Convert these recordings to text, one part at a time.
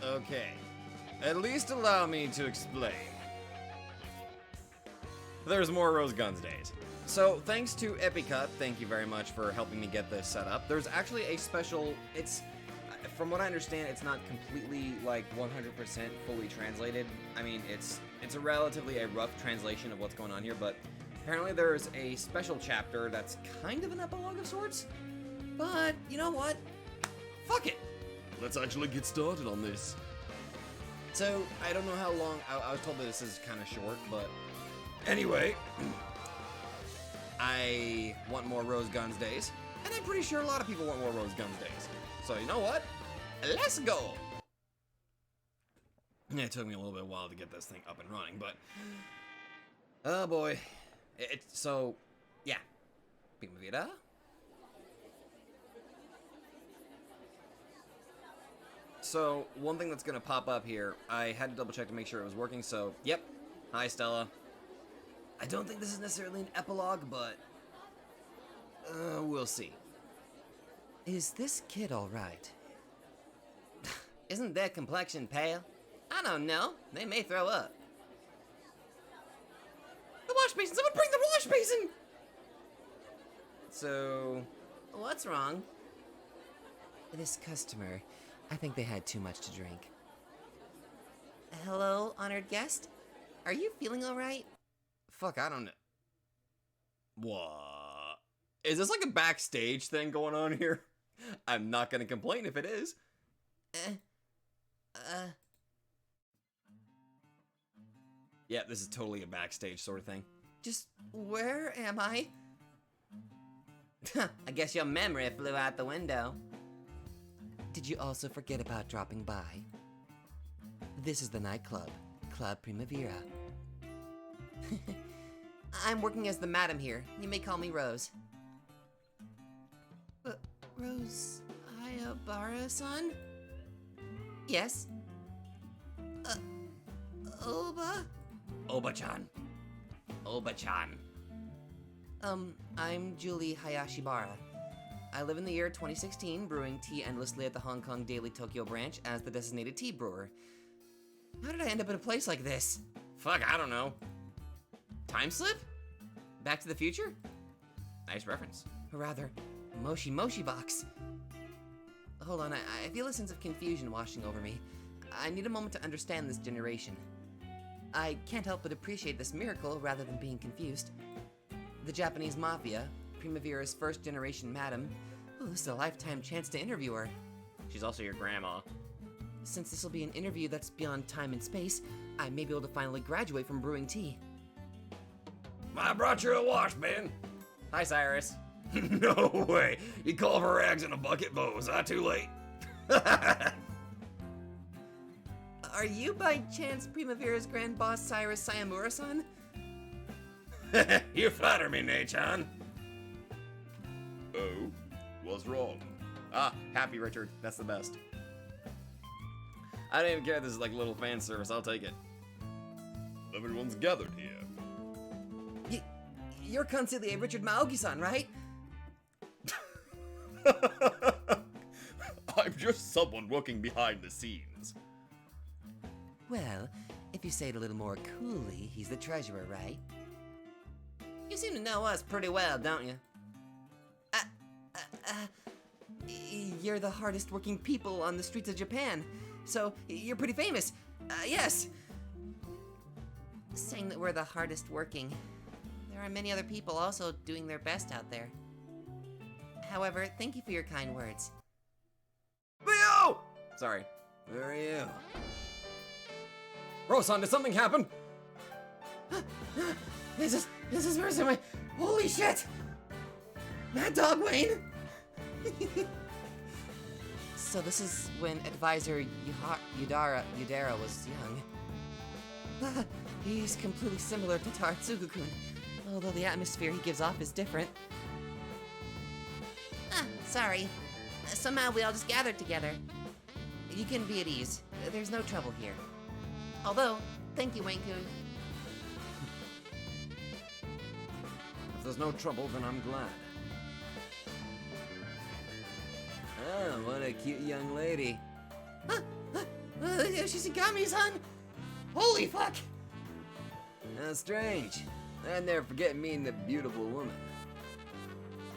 Okay. At least allow me to explain. There's more Rose Guns days. So, thanks to Epika, thank you very much for helping me get this set up. There's actually a special, from what I understand, it's not completely, like, 100% fully translated. I mean, it's a relatively rough translation of what's going on here, but apparently there's a special chapter that's kind of an epilogue of sorts. But, you know what? Fuck it! Let's actually get started on this. So, I don't know how long, I was told that this is kind of short, but anyway, I want more Rose Guns days, and I'm pretty sure a lot of people want more Rose Guns days. So, you know what? Let's go! It took me a little bit while to get this thing up and running, but oh boy. So, yeah. Primavera? So, one thing that's gonna pop up here, I had to double check to make sure it was working, so, yep. Hi, Stella. I don't think this is necessarily an epilogue, but we'll see. Is this kid alright? Isn't their complexion pale? I don't know. They may throw up. The wash basin! Someone bring the wash basin! So, what's wrong? This customer, I think they had too much to drink. Hello, honored guest? Are you feeling alright? Fuck, I don't know. What? Is this like a backstage thing going on here? I'm not gonna complain if it is. Yeah, this is totally a backstage sort of thing. Just, where am I? I guess your memory flew out the window. Did you also forget about dropping by? This is the nightclub, Club Primavera. I'm working as the madam here. You may call me Rose. Rose Hayabara-san? Yes? Oba? Oba-chan. Oba-chan. I'm Julie Hayashibara. I live in the year 2016, brewing tea endlessly at the Hong Kong Daily Tokyo branch as the designated tea brewer. How did I end up in a place like this? Fuck, I don't know. Time slip? Back to the Future? Nice reference. Or rather, Moshi Moshi Box. Hold on, I feel a sense of confusion washing over me. I need a moment to understand this generation. I can't help but appreciate this miracle rather than being confused. The Japanese Mafia, Primavera's first generation madam. Oh, this is a lifetime chance to interview her. She's also your grandma. Since this will be an interview that's beyond time and space, I may be able to finally graduate from brewing tea. I brought you a wash bin. Hi, Cyrus. No way. You call for rags in a bucket, but was I too late? Are you by chance Primavera's grand boss Cyrus Sayamura-san? You flatter me, Nei-chan. Oh, what's wrong? Ah, happy Richard. That's the best. I don't even care if this is like little fan service. I'll take it. Everyone's gathered here. You're Consigliere Richard Maogi-san, right? I'm just someone working behind the scenes. Well, if you say it a little more coolly, he's the treasurer, right? You seem to know us pretty well, don't you? You're the hardest working people on the streets of Japan, so you're pretty famous. Yes. Saying that we're the hardest working. There are many other people also doing their best out there. However, thank you for your kind words. Leo! Sorry. Where are you? Rosan, did something happen? This is worse than my... Holy shit! Mad Dog Wayne! So this is when Advisor Yudara was young. He's completely similar to Taratsugu-kun, although the atmosphere he gives off is different. Sorry. Somehow we all just gathered together. You can be at ease. There's no trouble here. Although, thank you, Wayne-kun. If there's no trouble, then I'm glad. Oh, what a cute young lady. Shizigami-san! Holy fuck! How strange. I'd never forget meeting a beautiful woman.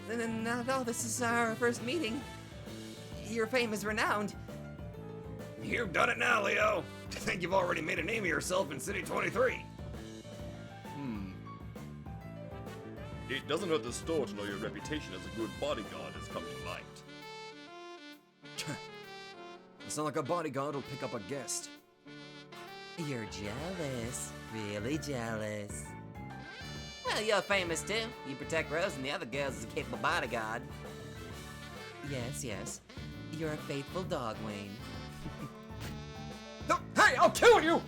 Not at all, this is our first meeting. Your fame is renowned. You've done it now, Leo. To think you've already made a name of yourself in City 23. It doesn't hurt the store to know your reputation as a good bodyguard has come to light. It's not like a bodyguard will pick up a guest. You're jealous. Really jealous. Well, you're famous too. You protect Rose and the other girls as a capable bodyguard. Yes, yes. You're a faithful dog, Wayne. No, hey, I'll kill you!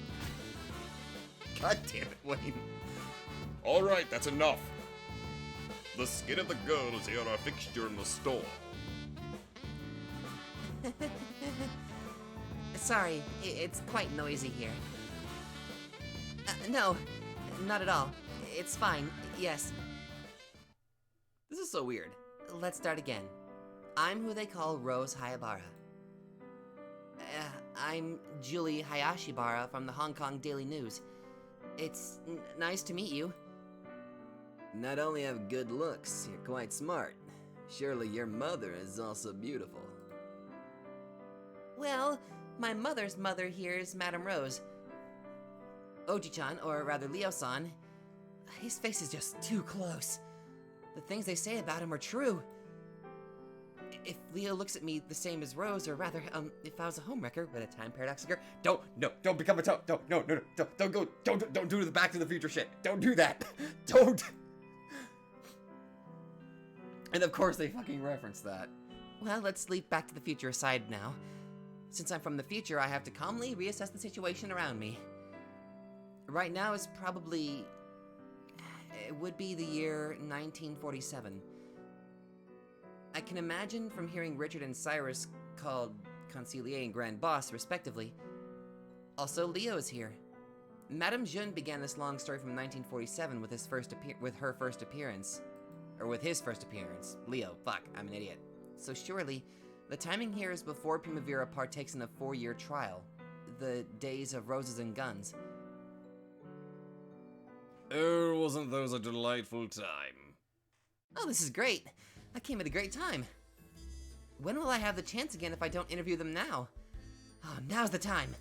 God damn it, Wayne. Alright, that's enough. The skin of the girls here are a fixture in the store. Sorry, it's quite noisy here. No, not at all. It's fine, yes. This is so weird. Let's start again. I'm who they call Rose Hayabara. I'm Julie Hayashibara from the Hong Kong Daily News. It's nice to meet you. Not only have good looks, you're quite smart. Surely your mother is also beautiful. Well, my mother's mother here is Madame Rose. Oji-chan, or rather Leo-san, his face is just too close. The things they say about him are true. If Leo looks at me the same as Rose, or rather, if I was a homewrecker with a time paradox occur, Don't become a don't don't do the Back to the Future shit. Don't do that. Don't. And of course they fucking reference that. well, let's leave Back to the Future aside now. Since I'm from the future, I have to calmly reassess the situation around me. Right now is probably... it would be the year 1947. I can imagine from hearing Richard and Cyrus called Consigliere and Grand Boss, respectively. Also, Leo is here. Madame Jun began this long story from 1947 with his first appearance. Or with his first appearance. Leo, fuck, I'm an idiot. So surely, the timing here is before Primavera partakes in a 4-year trial. The days of roses and guns. Oh, wasn't those a delightful time? Oh, this is great. I came at a great time. When will I have the chance again if I don't interview them now? Oh, now's the time.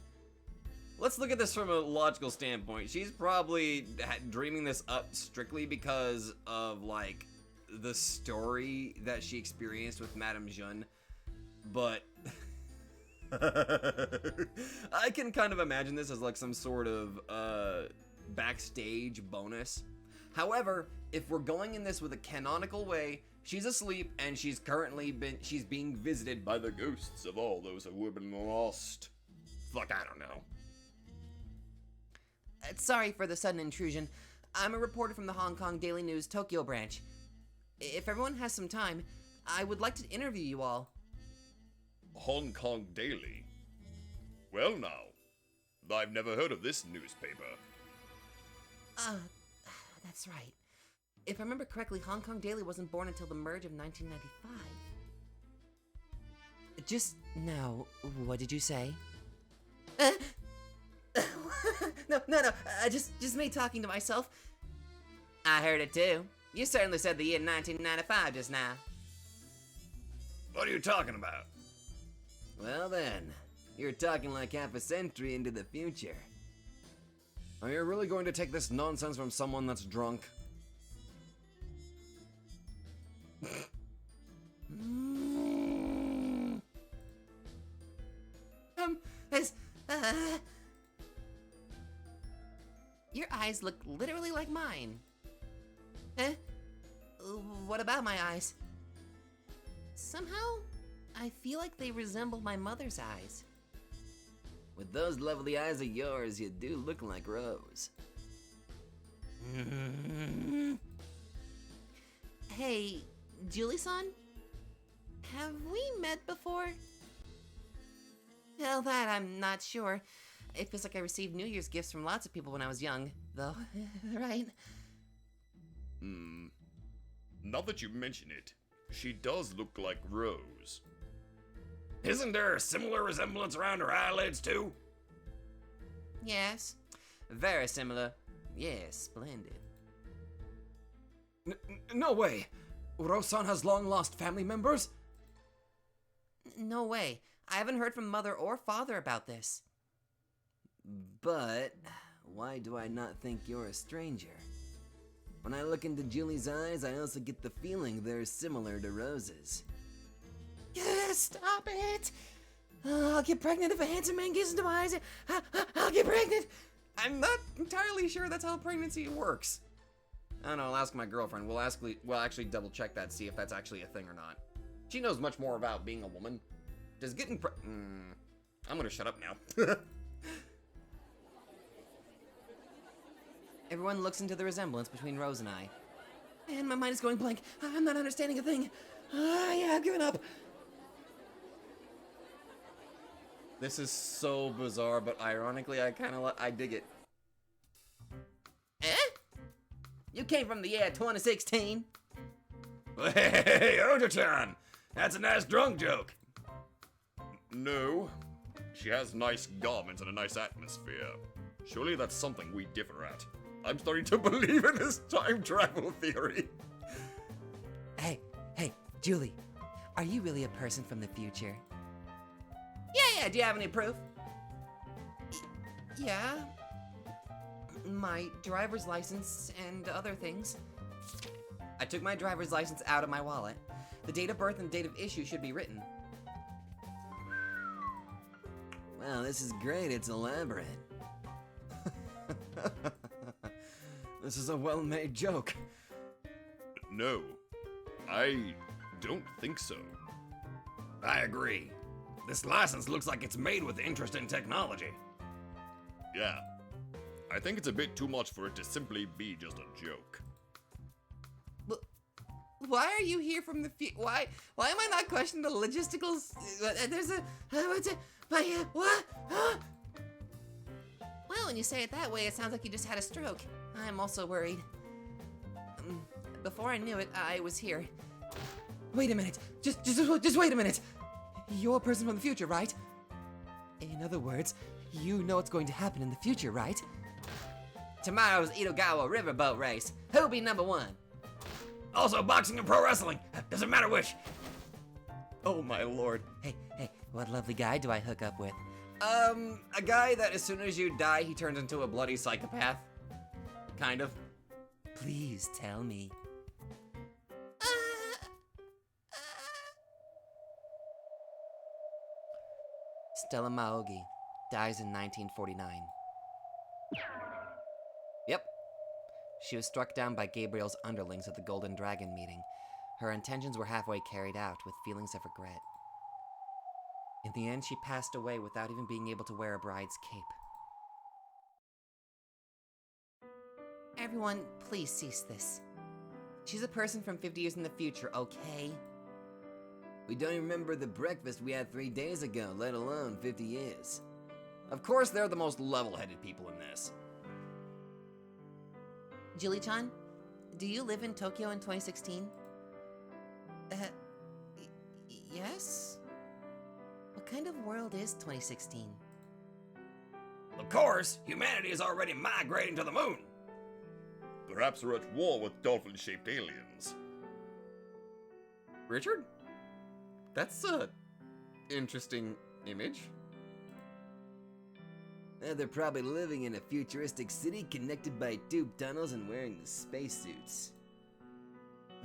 Let's look at this from a logical standpoint. She's probably dreaming this up strictly because of, like, the story that she experienced with Madame Jun. But I can kind of imagine this as, like, some sort of backstage bonus. However, if we're going in this with a canonical way, she's asleep and she's being visited by the ghosts of all those who have been lost. Fuck, I don't know. Sorry for the sudden intrusion. I'm a reporter from the Hong Kong Daily News Tokyo branch. If everyone has some time, I would like to interview you all. Hong Kong Daily? Well now, I've never heard of this newspaper. That's right. If I remember correctly, Hong Kong Daily wasn't born until the merge of 1995. Just now, what did you say? No, just me talking to myself. I heard it too. You certainly said the year 1995 just now. What are you talking about? Well then, you're talking like half a century into the future. Are you really going to take this nonsense from someone that's drunk? Your eyes look literally like mine. Eh? What about my eyes? Somehow, I feel like they resemble my mother's eyes. With those lovely eyes of yours, you do look like Rose. Hey, Julie-san? Have we met before? Well, that I'm not sure. It feels like I received New Year's gifts from lots of people when I was young, though, right? Now that you mention it, she does look like Rose. Isn't there a similar resemblance around her eyelids too? Yes. Very similar. Yes, splendid. No way! Uro-san has long-lost family members? No way. I haven't heard from mother or father about this. But why do I not think you're a stranger? When I look into Julie's eyes, I also get the feeling they're similar to Rose's. Stop it! I'll get pregnant if a handsome man gets into my eyes. I'll get pregnant! I'm not entirely sure that's how pregnancy works. I don't know, I'll ask my girlfriend. We'll actually double check that, see if that's actually a thing or not. She knows much more about being a woman. Does getting I'm gonna shut up now. Everyone looks into the resemblance between Rose and I. And my mind is going blank. I'm not understanding a thing. Yeah, I've given up. This is so bizarre, but ironically, I dig it. Eh? You came from the year 2016? Hey, Oda-chan! That's a nice drunk joke. No. She has nice garments and a nice atmosphere. Surely that's something we differ at. I'm starting to believe in this time travel theory. Hey, Julie. Are you really a person from the future? Yeah, do you have any proof? Yeah. My driver's license and other things. I took my driver's license out of my wallet. The date of birth and date of issue should be written. Wow, this is great. It's elaborate. This is a well-made joke. No, I don't think so. I agree. This license looks like it's made with interesting technology. Yeah. I think it's a bit too much for it to simply be just a joke. Why are you here from the future? Why am I not questioning the logisticals? There's a... what? Huh? Well, when you say it that way, it sounds like you just had a stroke. I'm also worried. Before I knew it, I was here. Wait a minute. Just wait a minute. You're a person from the future, right? In other words, you know what's going to happen in the future, right? Tomorrow's Itogawa riverboat race. Who'll be number one? Also, boxing and pro wrestling. Doesn't matter which. Oh my lord. Hey, what lovely guy do I hook up with? A guy that as soon as you die, he turns into a bloody psychopath. Kind of. Please tell me. Stella Maogi dies in 1949. Yep. She was struck down by Gabriel's underlings at the Golden Dragon meeting. Her intentions were halfway carried out, with feelings of regret. In the end, she passed away without even being able to wear a bride's cape. Everyone, please cease this. She's a person from 50 years in the future, okay? We don't even remember the breakfast we had 3 days ago, let alone 50 years. Of course, they're the most level-headed people in this. Julie-chan, do you live in Tokyo in 2016? Yes? What kind of world is 2016? Of course, humanity is already migrating to the moon. Perhaps we're at war with dolphin-shaped aliens. Richard? That's a interesting image. They're probably living in a futuristic city connected by tube tunnels and wearing the spacesuits.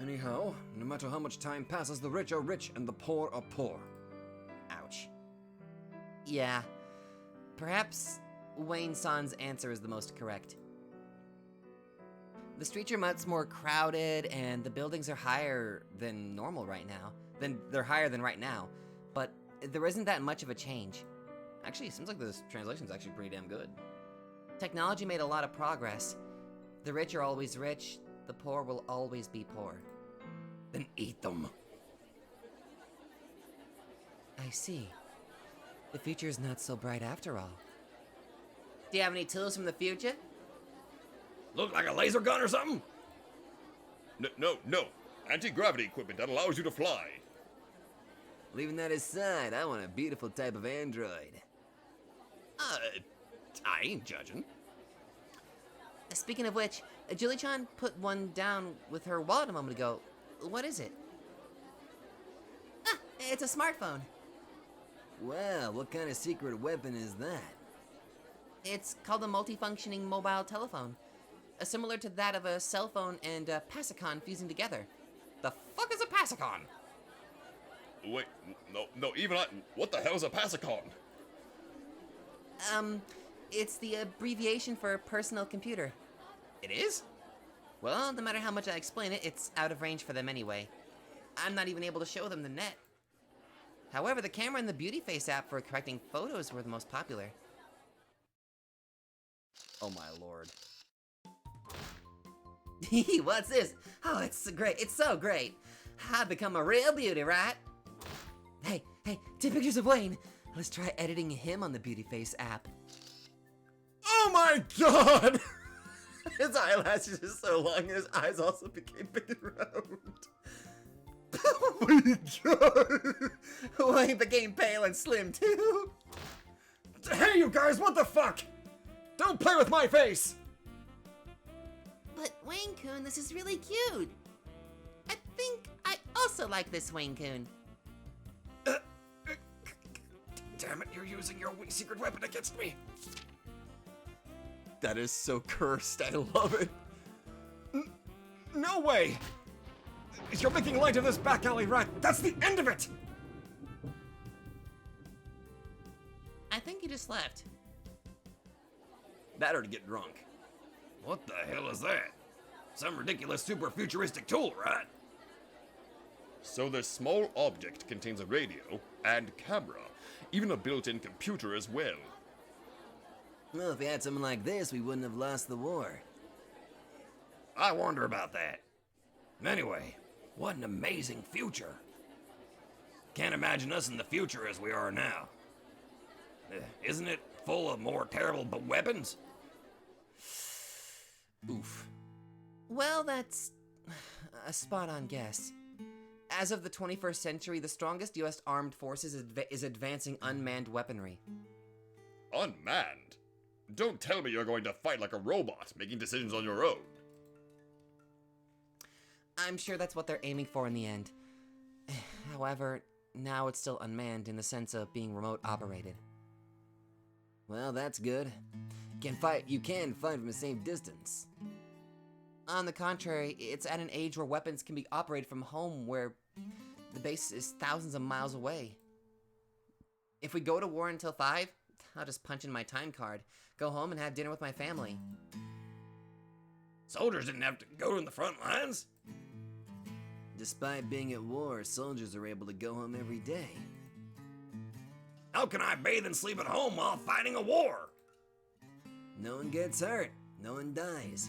Anyhow, no matter how much time passes, the rich are rich and the poor are poor. Ouch. Yeah. Perhaps Wayne-san's answer is the most correct. The streets are much more crowded and the buildings are higher than normal right now. They're higher than right now. But there isn't that much of a change. Actually, it seems like this translation's actually pretty damn good. Technology made a lot of progress. The rich are always rich, the poor will always be poor. Then eat them. I see. The future is not so bright after all. Do you have any tools from the future? Look like a laser gun or something? No. Anti-gravity equipment that allows you to fly. Leaving that aside, I want a beautiful type of android. I ain't judging. Speaking of which, Julie-chan put one down with her wallet a moment ago. What is it? Ah, it's a smartphone. Well, what kind of secret weapon is that? It's called a multifunctioning mobile telephone. Similar to that of a cell phone and a Pasicon fusing together. The fuck is a Pasicon? Wait, no, even I. What the hell is a Pasicon? It's the abbreviation for personal computer. It is? Well, no matter how much I explain it, it's out of range for them anyway. I'm not even able to show them the net. However, the camera and the beauty face app for correcting photos were the most popular. Oh my lord. What's this? Oh, it's great. It's so great. I've become a real beauty, right? Hey, take pictures of Wayne. Let's try editing him on the beauty face app. Oh my god! His eyelashes are so long and his eyes also became big and round. Oh my god! Wayne became pale and slim too. Hey you guys, what the fuck? Don't play with my face! But Wayne-kun, this is really cute. I think I also like this Wayne-kun. Damn it, you're using your secret weapon against me. That is so cursed, I love it. No way! You're making light of this back alley rat. That's the end of it! I think he just left. That or to get drunk. What the hell is that? Some ridiculous super futuristic tool, right? So this small object contains a radio and camera, even a built-in computer as well. Well, if we had something like this, we wouldn't have lost the war. I wonder about that. Anyway, what an amazing future. Can't imagine us in the future as we are now. Isn't it full of more terrible weapons? Oof. Well, that's a spot-on guess. As of the 21st century, the strongest U.S. armed forces is advancing unmanned weaponry. Unmanned? Don't tell me you're going to fight like a robot, making decisions on your own. I'm sure that's what they're aiming for in the end. However, now it's still unmanned in the sense of being remote operated. Well, that's good. You can fight from a safe distance. On the contrary, it's at an age where weapons can be operated from home, where the base is thousands of miles away. If we go to war until 5, I'll just punch in my time card, go home and have dinner with my family. Soldiers didn't have to go to the front lines. Despite being at war, soldiers are able to go home every day. How can I bathe and sleep at home while fighting a war? No one gets hurt. No one dies.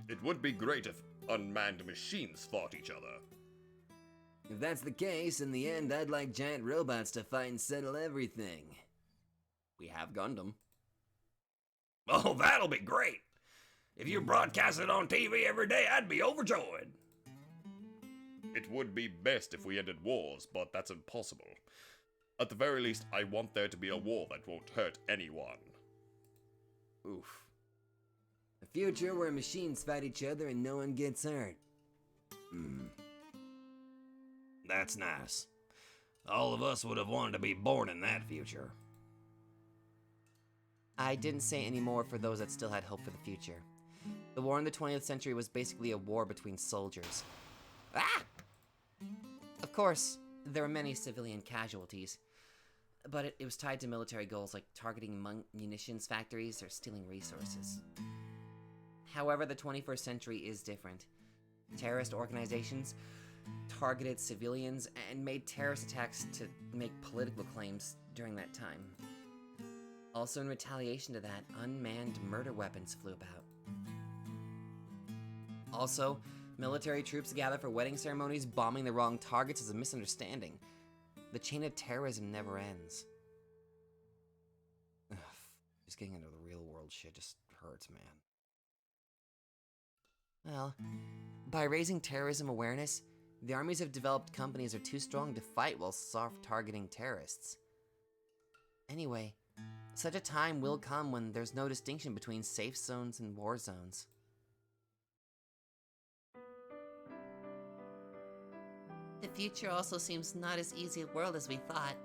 It would be great if unmanned machines fought each other. If that's the case, in the end, I'd like giant robots to fight and settle everything. We have Gundam. Oh, that'll be great. If you broadcast it on TV every day, I'd be overjoyed. It would be best if we ended wars, but that's impossible. At the very least, I want there to be a war that won't hurt anyone. Oof. A future where machines fight each other and no one gets hurt. That's nice. All of us would have wanted to be born in that future. I didn't say any more for those that still had hope for the future. The war in the 20th century was basically a war between soldiers. Ah! Of course, there were many civilian casualties, but it was tied to military goals like targeting munitions factories or stealing resources. However, the 21st century is different. Terrorist organizations targeted civilians and made terrorist attacks to make political claims during that time. Also, in retaliation to that, unmanned murder weapons flew about. Also, military troops gather for wedding ceremonies, bombing the wrong targets is a misunderstanding. The chain of terrorism never ends. Ugh, just getting into the real world shit just hurts, man. Well, by raising terrorism awareness, the armies have developed companies are too strong to fight while soft targeting terrorists. Anyway, Such a time will come when there's no distinction between safe zones and war zones. The future also seems not as easy a world as we thought.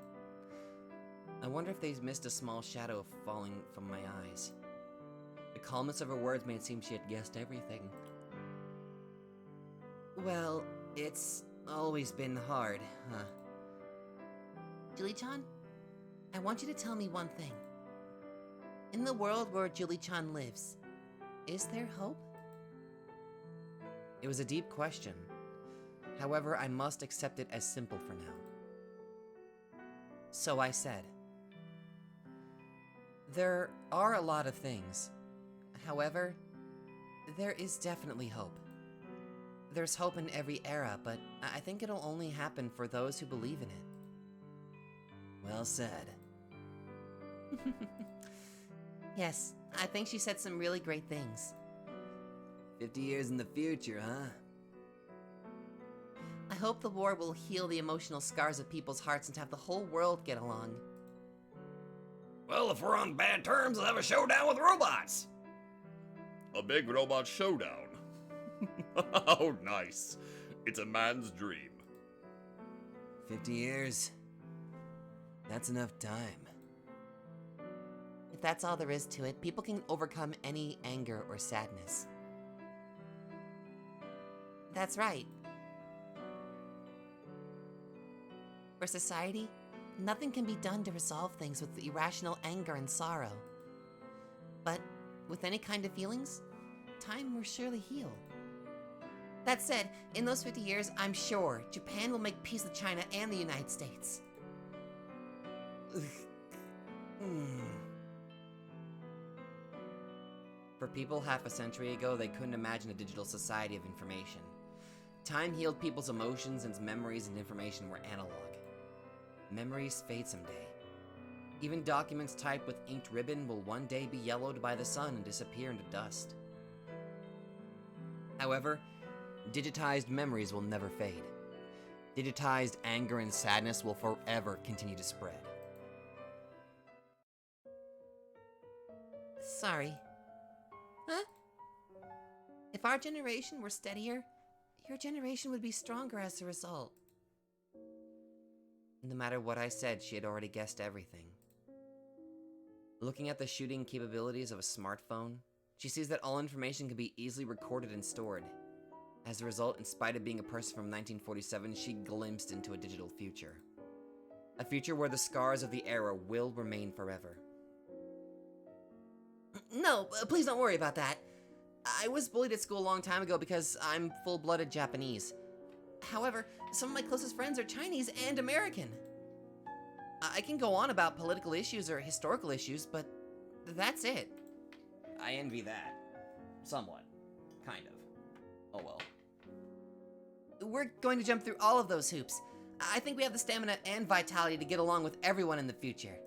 I wonder if they've missed a small shadow falling from my eyes. The calmness of her words made it seem she had guessed everything. Well, it's always been hard, huh? Julie-chan, I want you to tell me one thing. In the world where Julie-chan lives, is there hope? It was a deep question. However, I must accept it as simple for now. So I said, there are a lot of things. However, there is definitely hope. There's hope in every era, but I think it'll only happen for those who believe in it. Well said. Yes, I think she said some really great things. 50 years in the future, huh? I hope the war will heal the emotional scars of people's hearts and have the whole world get along. Well, if we're on bad terms, we'll have a showdown with robots. A big robot showdown. Oh, nice. It's a man's dream. 50 years? That's enough time. If that's all there is to it, people can overcome any anger or sadness. That's right. For society, nothing can be done to resolve things with irrational anger and sorrow. But with any kind of feelings, time will surely heal. That said, in those 50 years, I'm sure Japan will make peace with China and the United States. For people half a century ago, they couldn't imagine a digital society of information. Time healed people's emotions, and memories and information were analog. Memories fade someday. Even documents typed with inked ribbon will one day be yellowed by the sun and disappear into dust. However, digitized memories will never fade. Digitized anger and sadness will forever continue to spread. Sorry. Huh? If our generation were steadier, your generation would be stronger as a result. No matter what I said, she had already guessed everything. Looking at the shooting capabilities of a smartphone, she sees that all information can be easily recorded and stored. As a result, in spite of being a person from 1947, she glimpsed into a digital future. A future where the scars of the era will remain forever. No, please don't worry about that. I was bullied at school a long time ago because I'm full-blooded Japanese. However, some of my closest friends are Chinese and American. I can go on about political issues or historical issues, but that's it. I envy that. Somewhat. Kind of. Oh well. We're going to jump through all of those hoops. I think we have the stamina and vitality to get along with everyone in the future.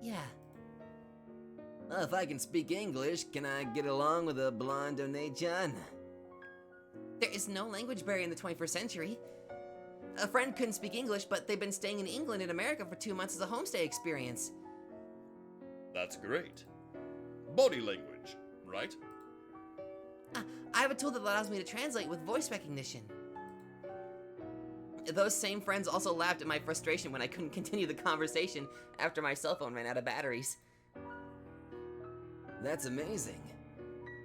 Yeah. Well, if I can speak English, can I get along with a blonde One-chan? There is no language barrier in the 21st century. A friend couldn't speak English, but they've been staying in England and America for 2 months as a homestay experience. That's great. Body language, right? I have a tool that allows me to translate with voice recognition. Those same friends also laughed at my frustration when I couldn't continue the conversation after my cell phone ran out of batteries. That's amazing.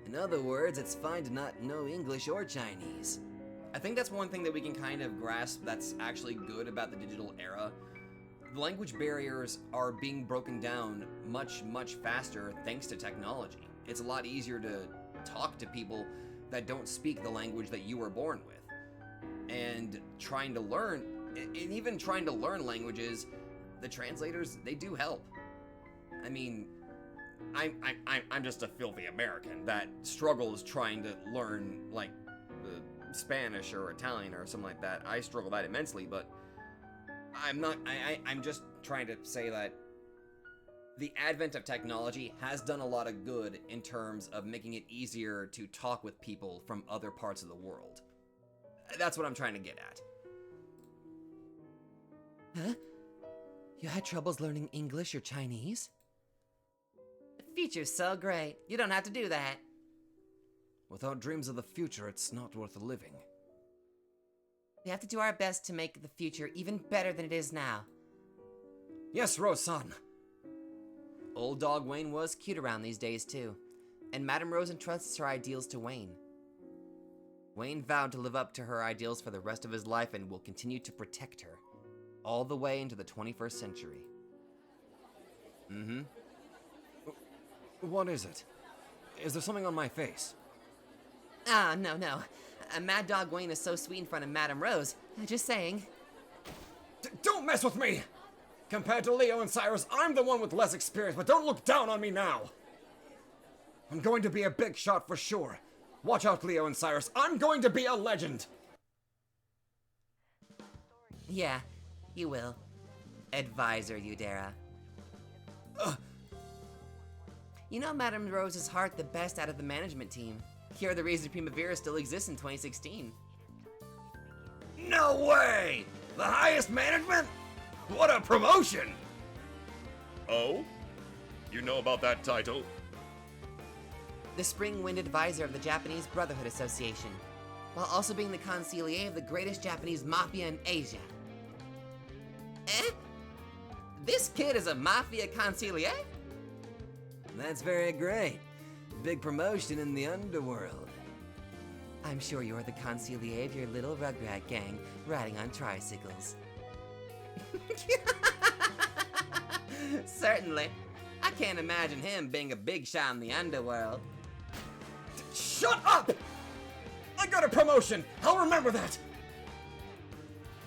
In other words, it's fine to not know English or Chinese. I think that's one thing that we can kind of grasp that's actually good about the digital era. The language barriers are being broken down much, much faster thanks to technology. It's a lot easier to talk to people that don't speak the language that you were born with. And trying to learn, and even trying to learn languages, the translators, they do help. I mean, I'm just a filthy American that struggles trying to learn, like, Spanish or Italian or something like that. I struggle that immensely, but I'm just trying to say that the advent of technology has done a lot of good in terms of making it easier to talk with people from other parts of the world. That's what I'm trying to get at. Huh? You had troubles learning English or Chinese? The future's so great. You don't have to do that. Without dreams of the future, it's not worth living. We have to do our best to make the future even better than it is now. Yes, Rose-san. Old dog Wayne was cute around these days, too. And Madame Rose entrusts her ideals to Wayne. Wayne vowed to live up to her ideals for the rest of his life and will continue to protect her, all the way into the 21st century. What is it? Is there something on my face? Ah, no. Mad Dog Wayne is so sweet in front of Madame Rose. Just saying. Don't mess with me! Compared to Leo and Cyrus, I'm the one with less experience, but don't look down on me now! I'm going to be a big shot for sure. Watch out, Leo and Cyrus. I'm going to be a legend! Yeah, you will. Advisor Udera. You know Madame Rose's heart the best out of the management team. You're the reason Primavera still exists in 2016. No way! The highest management? What a promotion! Oh? You know about that title? The Spring-Wind Advisor of the Japanese Brotherhood Association, while also being the consigliere of the greatest Japanese mafia in Asia. Eh? This kid is a mafia consigliere? That's very great. Big promotion in the underworld. I'm sure you're the consigliere of your little Rugrat gang riding on tricycles. Certainly. I can't imagine him being a big shot in the underworld. Shut up! I got a promotion! I'll remember that!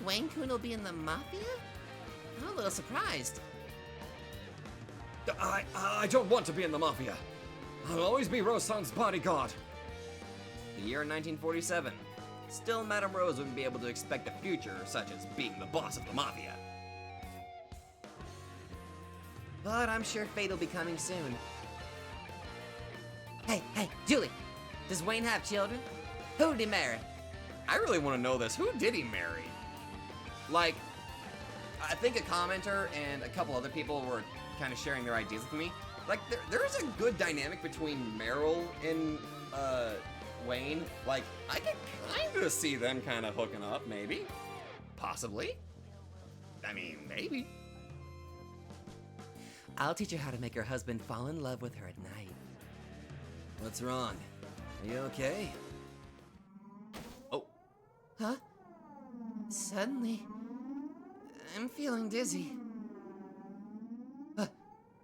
Wayne Kun will be in the mafia? I'm a little surprised. I don't want to be in the mafia. I'll always be Rose-san's bodyguard. The year 1947. Still, Madame Rose wouldn't be able to expect a future such as being the boss of the mafia. But I'm sure fate will be coming soon. Hey, Julie! Does Wayne have children? Who did he marry? I really want to know this. Who did he marry? Like, I think a commenter and a couple other people were kind of sharing their ideas with me. Like, there's a good dynamic between Meryl and Wayne. Like, I could kind of see them kind of hooking up, maybe. Possibly. I mean, maybe. I'll teach her how to make her husband fall in love with her at night. What's wrong? Are you okay? Oh, Huh? Suddenly, I'm feeling dizzy. What?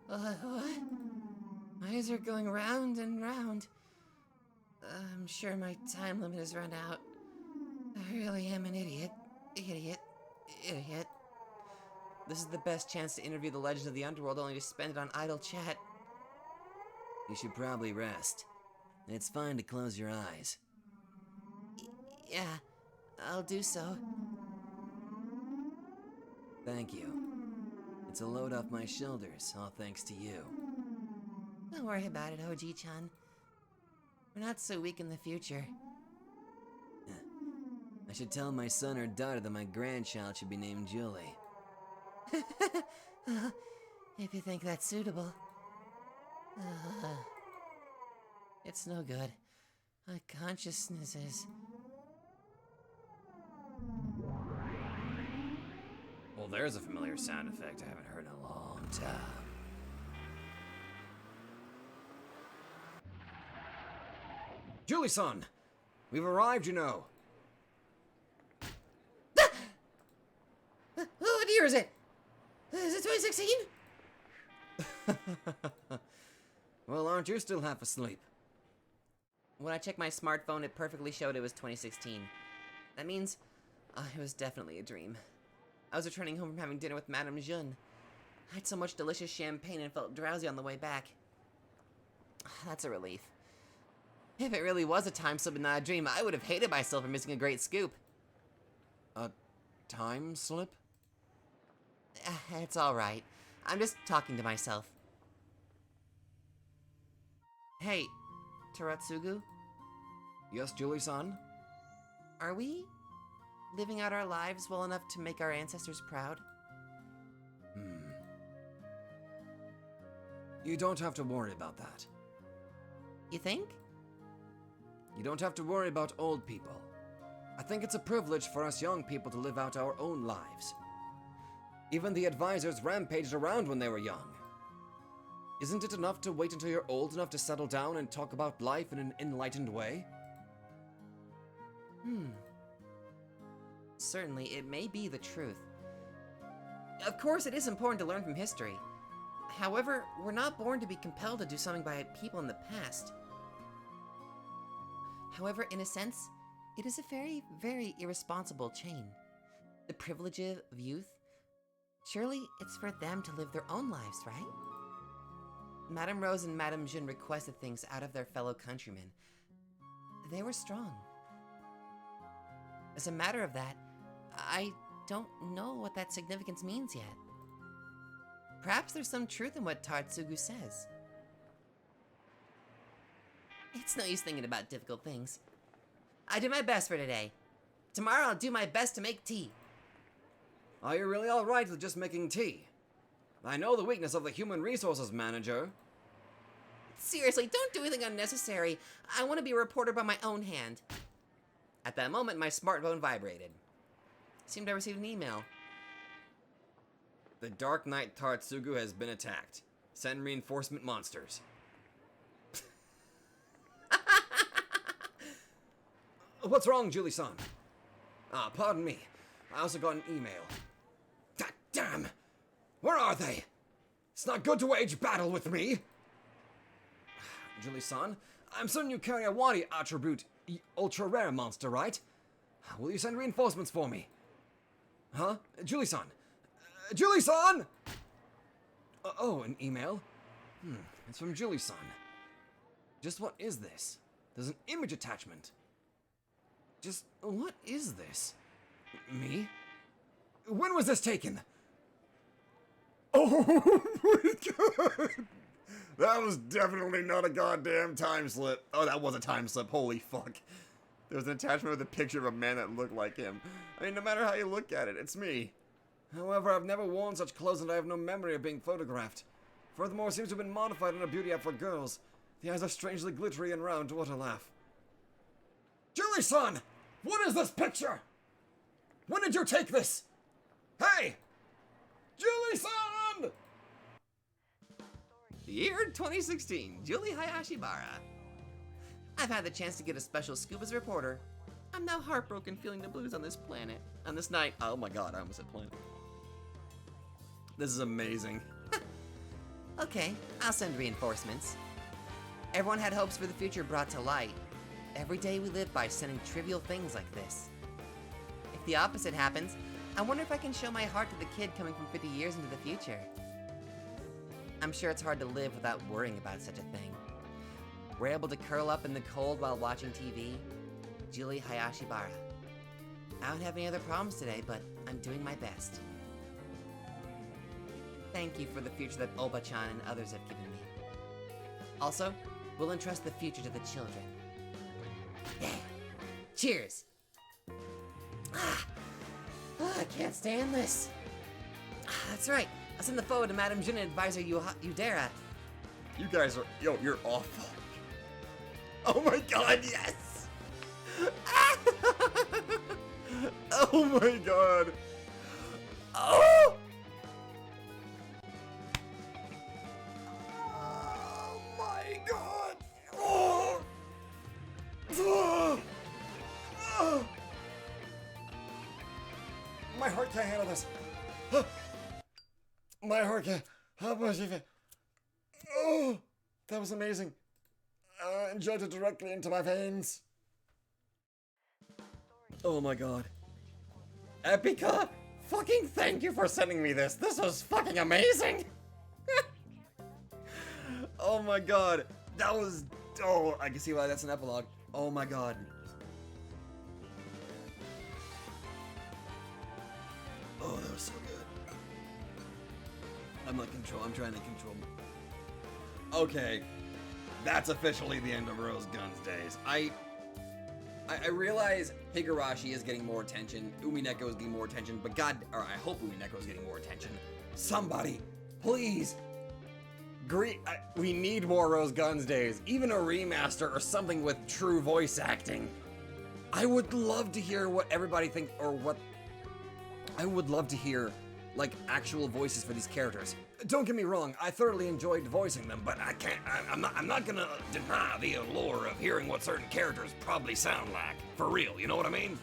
My eyes are going round and round. I'm sure my time limit has run out. I really am an idiot. This is the best chance to interview the legends of the underworld, only to spend it on idle chat. You should probably rest. It's fine to close your eyes. Yeah, I'll do so. Thank you. It's a load off my shoulders, all thanks to you. Don't worry about it, OG-chan. We're not so weak in the future. I should tell my son or daughter that my grandchild should be named Julie. If you think that's suitable. It's no good. My consciousness is... well, there's a familiar sound effect I haven't heard in a long time. Julie-san! We've arrived, you know. What year is it? Is it 2016? Well, aren't you still half asleep? When I checked my smartphone, it perfectly showed it was 2016. That means it was definitely a dream. I was returning home from having dinner with Madame Jun. I had so much delicious champagne and felt drowsy on the way back. That's a relief. If it really was a time slip and not a dream, I would have hated myself for missing a great scoop. A time slip? It's alright. I'm just talking to myself. Hey, Taratsugu, Yes, Julie-san? are we living out our lives well enough to make our ancestors proud? You don't have to worry about that. You think? You don't have to worry about old people. I think it's a privilege for us young people to live out our own lives. Even the advisors rampaged around when they were young. Isn't it enough to wait until you're old enough to settle down and talk about life in an enlightened way? Certainly, it may be the truth. Of course, it is important to learn from history. However, we're not born to be compelled to do something by people in the past. However, in a sense, it is a very, very irresponsible chain. The privilege of youth, surely it's for them to live their own lives, right? Madame Rose and Madame Jeune requested things out of their fellow countrymen. They were strong. As a matter of that, I don't know what that significance means yet. Perhaps there's some truth in what Tetsuro says. It's no use thinking about difficult things. I did my best for today. Tomorrow I'll do my best to make tea. Are you really alright with just making tea? I know the weakness of the human resources manager. Seriously, don't do anything unnecessary. I want to be a reporter by my own hand. At that moment, my smartphone vibrated. Seemed I received an email. The Dark Knight Tetsuro has been attacked. Send reinforcement monsters. What's wrong, Julie-san? Pardon me. I also got an email. God damn! Where are they? It's not good to wage battle with me! Julie-san, I'm certain you carry a Wadi attribute, ultra-rare monster, right? Will you send reinforcements for me? Huh? Julie-san? Julie-san! Oh, an email? It's from Julie-san. Just what is this? There's an image attachment. Just what is this? Me? When was this taken? Oh my god! That was definitely not a goddamn time slip. Oh, that was a time slip. Holy fuck. There was an attachment with a picture of a man that looked like him. I mean, no matter how you look at it, it's me. However, I've never worn such clothes and I have no memory of being photographed. Furthermore, it seems to have been modified in a beauty app for girls. The eyes are strangely glittery and round. What a laugh. Julie-san! What is this picture? When did you take this? Hey! Julie-san! The year 2016, Julie Hayashibara. I've had the chance to get a special scoop as a reporter. I'm now heartbroken feeling the blues on this planet. On this night, oh my god, I almost said planet. This is amazing. Okay, I'll send reinforcements. Everyone had hopes for the future brought to light. Every day we live by sending trivial things like this. If the opposite happens, I wonder if I can show my heart to the kid coming from 50 years into the future. I'm sure it's hard to live without worrying about such a thing. We're able to curl up in the cold while watching TV. Julie Hayashibara. I don't have any other problems today, but I'm doing my best. Thank you for the future that Oba-chan and others have given me. Also, we'll entrust the future to the children. Yeah. Cheers! I can't stand this. That's right. I'll send the photo to Madame Jin and Advisor Udera. You guys are, yo, you're awful. Oh my god, yes! Oh my god. Oh! Oh my god. Oh. Oh. Oh. My heart can't handle this. My heart can't. How much of it? Oh, that was amazing. Injected directly into my veins. Oh my god. Epika, fucking thank you for sending me this. This was fucking amazing. Oh my god. That was, oh, I can see why that's an epilogue. Oh my god. Oh, that was so good. I'm trying to control. Okay. That's officially the end of Rose Guns days. I realize Higurashi is getting more attention, Umineko is getting more attention, but I hope Umineko is getting more attention. Somebody, please, We need more Rose Guns days. Even a remaster or something with true voice acting. I would love to hear what everybody thinks, I would love to hear, like, actual voices for these characters. Don't get me wrong, I thoroughly enjoyed voicing them, but I'm not gonna deny the allure of hearing what certain characters probably sound like. For real, you know what I mean?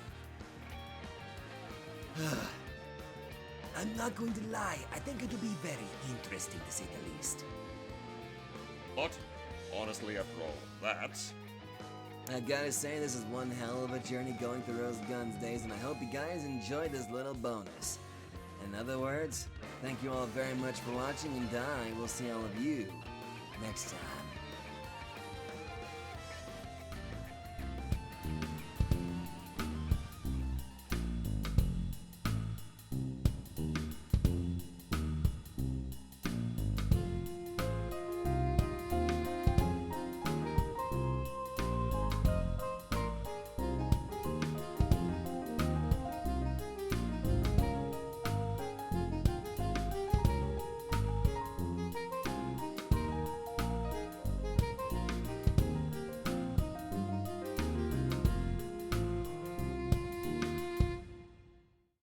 I'm not going to lie, I think it'll be very interesting to say the least. But, honestly, after all that's... I gotta say, this is one hell of a journey going through Rose Guns days, and I hope you guys enjoyed this little bonus. In other words, thank you all very much for watching, and I will see all of you next time.